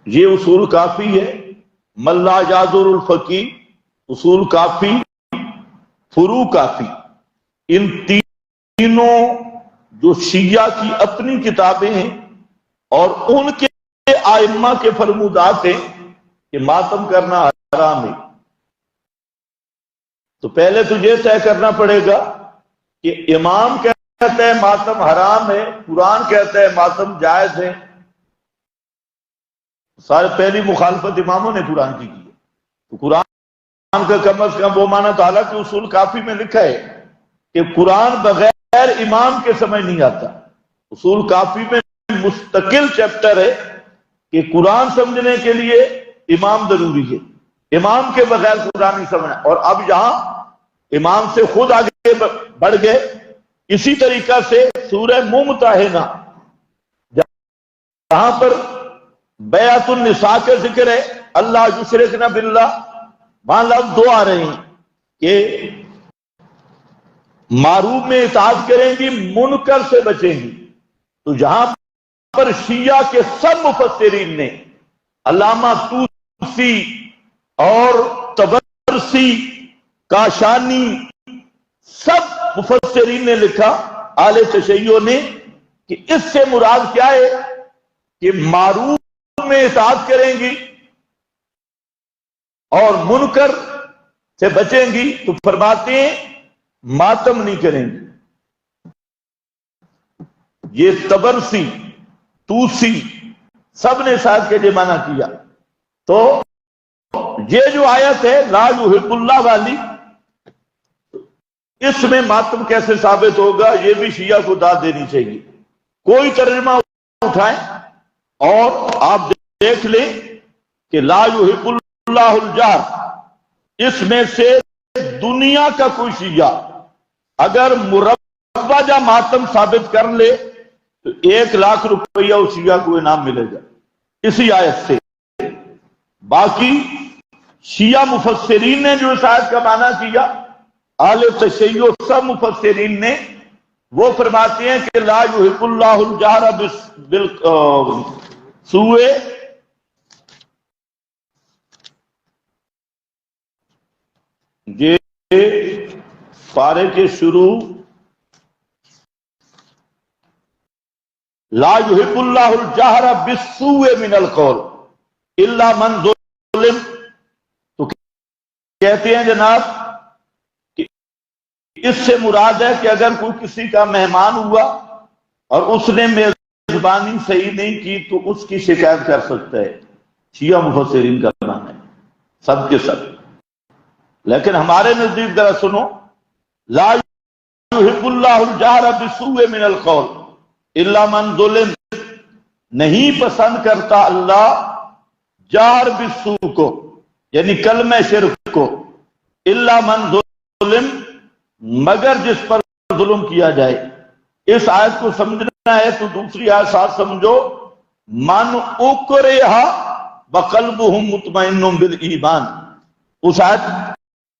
یہ اصول کافی ہے، ملا یازر الفقی، اصول کافی، فروع کافی، ان تینوں جو شیعہ کی اپنی کتابیں ہیں اور ان کے ائمہ کے فرمودات ہیں کہ ماتم کرنا حرام ہے، تو پہلے تجھے طے کرنا پڑے گا کہ امام کہتا ہے ماتم حرام ہے، قرآن کہتا ہے ماتم جائز ہے، سارے پہلی مخالفت اماموں نے قرآن کی ہے، تو قرآن کا کم از کم وہ معنی تعالیٰ کے اصول کافی میں لکھا ہے کہ قرآن بغیر امام کے سمجھ نہیں آتا۔ اصول کافی میں مستقل چیپٹر ہے کہ قرآن سمجھنے کے لیے امام ضروری ہے، امام کے بغیر قرآن نہیں سمجھنا۔ اور اب یہاں امام سے خود آگے بڑھ گئے، اسی طریقہ سے سورہ ممتحنہ جہاں پر بیعت النساء کا ذکر ہے، اللہ یشرکن باللہ، وہاں لفظ دو آ رہے ہیں کہ معروف میں اطاعت کریں گی، منکر سے بچیں گی، تو جہاں پر شیعہ کے سب مفسرین نے، علامہ طوسی اور طبرسی، کاشانی، سب مفسرین نے لکھا، اہل تشیع نے، کہ اس سے مراد کیا ہے کہ معروف میں اطاعت کریں گی اور منکر سے بچیں گی، تو فرماتے ہیں ماتم نہیں کریں گی۔ یہ طبرسی، طوسی، سب نے ساتھ کے لیے معنی کیا۔ تو یہ جو آیت ہے لا یحب اللہ والی، اس میں ماتم کیسے ثابت ہوگا، یہ بھی شیعہ کو داد دینی چاہیے۔ کوئی ترجمہ اٹھائیں اور آپ دیکھ لیں کہ لا یحب اللہ الجہر، اس میں سے دنیا کا کوئی شیعہ اگر مروجہ ماتم ثابت کر لے تو 1,00,000 روپیہ اس شیعہ کو انعام ملے گا اسی آیت سے۔ باقی شیعہ مفسرین نے جو اس آیت کا معنی کیا، اہل تشیع سب مفسرین نے، وہ فرماتے ہیں کہ لا یحب اللہ الجہر بالسوء، یہ پارے کے شروع لا یحب اللہ الجہر بالسوء من القول الا من ظلم، تو کہتے ہیں جناب کہ اس سے مراد ہے کہ اگر کوئی کسی کا مہمان ہوا اور اس نے میزبانی صحیح نہیں کی تو اس کی شکایت کر سکتا ہے، شیعہ مفسرین کا معنی ہے سب کے سب۔ لیکن ہمارے نزدیک ذرا سنو، لا یحب اللہ الجہر بالسوء من القول الا من ظلم، نہیں پسند کرتا اللہ جہر بالسوء کو، یعنی کلمہ شرک کو، الا من ظلم، مگر جس پر ظلم کیا جائے۔ اس آیت کو سمجھنا ہے تو دوسری آیت ساتھ سمجھو، من اکرہ وقلبہ مطمئن بالایمان، اس آیت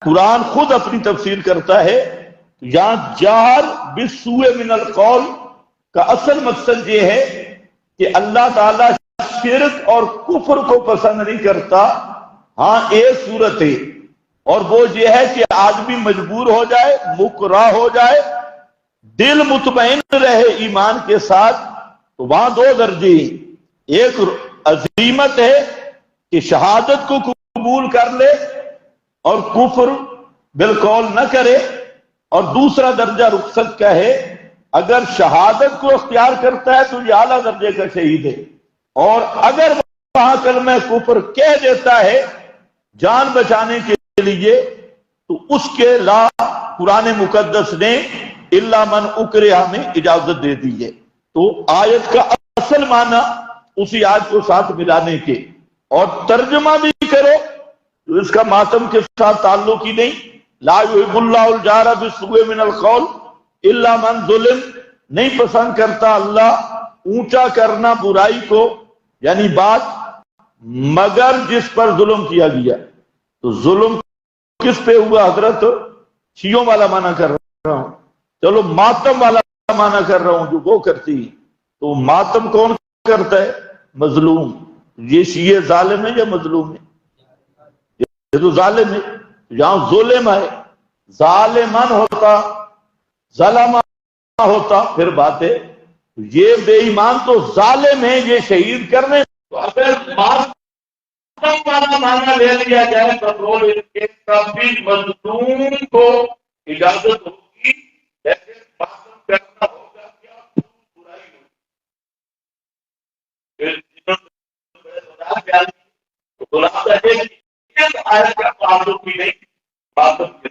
قرآن خود اپنی تفسیر کرتا ہے، یہاں جہر بالسوء من القول کا اصل مقصد یہ ہے کہ اللہ تعالیٰ شرک اور کفر کو پسند نہیں کرتا۔ ہاں ایک صورت ہے اور وہ یہ ہے کہ آدمی مجبور ہو جائے، مکرہ ہو جائے، دل مطمئن رہے ایمان کے ساتھ، تو وہاں دو درجے ہیں، ایک عزیمت ہے کہ شہادت کو قبول کر لے اور کفر بالقول نہ کرے، اور دوسرا درجہ رخصت کا ہے، اگر شہادت کو اختیار کرتا ہے تو یہ اعلیٰ درجے کا شہید ہے، اور اگر وہاں کلمہ کفر کہہ دیتا ہے جان بچانے کے لیے تو اس کے لا قرآن مقدس نے الا من اکرہ میں اجازت دے دی ہے۔ تو آیت کا اصل معنی اسی آیت کو ساتھ ملانے کے، اور ترجمہ بھی کرو تو اس کا ماتم کے ساتھ تعلق ہی نہیں، لا یحب اللہ الجہر بالسوء من القول الا من ظلم، نہیں پسند کرتا اللہ اونچا کرنا برائی کو، یعنی بات، مگر جس پر ظلم کیا گیا۔ تو ظلم کس پہ ہوا حضرت؟ شیعوں والا معنی کر رہا ہوں، چلو ماتم والا معنی کر رہا ہوں جو وہ کرتی۔ تو ماتم کون کرتا ہے؟ مظلوم۔ یہ شیعہ ظالم ہے یا مظلوم ہے؟ یہ تو ظالم ہے. یہاں ظلم ہے. ظالمان ہوتا، ظلم ہوتا پھر بات ہے. یہ بے ایمان تو ظالم ہے، یہ شہید کرنے. تو اگر ماتم والا معنی لے لیا جائے تو بھی مظلوم کو اجازت ہوگی، لیکن ماتم کرنا ہوگا کیا؟ برائی ہوگی. آیت کا تعلق بھی نہیں ماتم کے